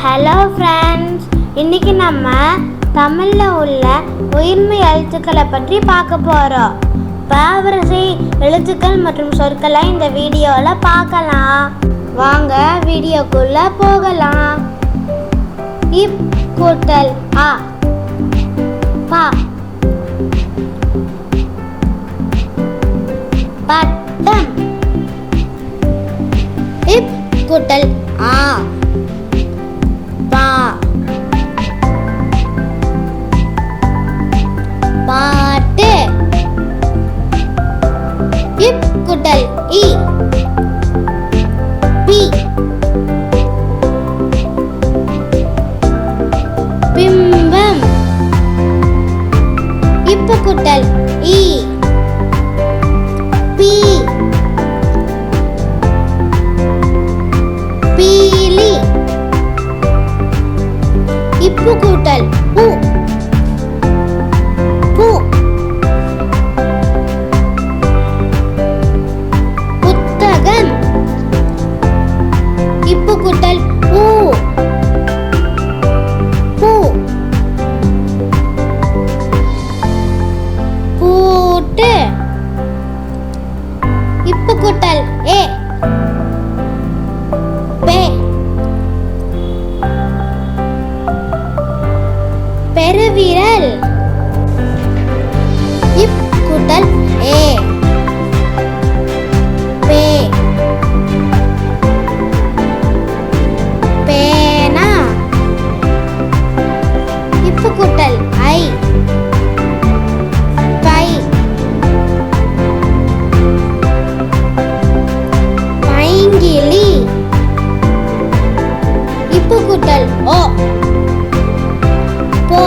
Hello friends, இன்னைக்கு நம்ம தமிழில் உள்ள உயிர்மெய் எழுத்துக்களை பற்றி பார்க்க போகிறோம். பாவரிசை எழுத்துக்கள் மற்றும் சொற்களை இந்த வீடியோவில் பார்க்கலாம். வாங்க வீடியோக்குள்ளே போகலாம். இப் கூட்டல் ஆ, பா, பட்டம். இப் கூட்டல் ஆ, பா, பாட்டு. இப் கூட்டல் இ, பி, பிம்பம். இப்பு கூட்டல் இ, பி, பீலி. இப்பு கூட்டல் உ, பூ, புத்தகம். இப்பு கூட்டல் ஊ, பூ, பூட்டு. இப்பு கூட்டல் ஏ, பே, பெருவிரல். இப் கூட்டல் ஏ, பே, பேனா. இப்பு கூட்டல் ஐ, பை, பைங்கிளி. இப்பு கூட்டல் ஓ, போ,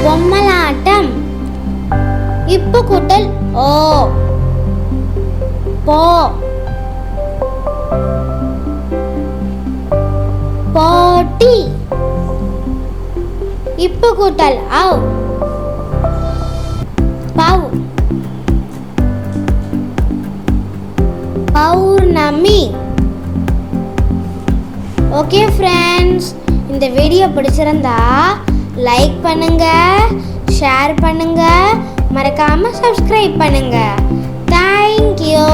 பொம்மலாட்டம். இப்பு கூட்டல் ஓ, போ, போட்டி. இப்பு கூட்டல் அவ், பவ், பௌர்ணமி. ஓகே ஃப்ரெண்ட்ஸ், இந்த வீடியோ பிடிச்சிருந்தா லைக் பண்ணுங்க, ஷேர் பண்ணுங்க, மறக்காம சப்ஸ்கிரைப் பண்ணுங்க. தேங்க்யூ.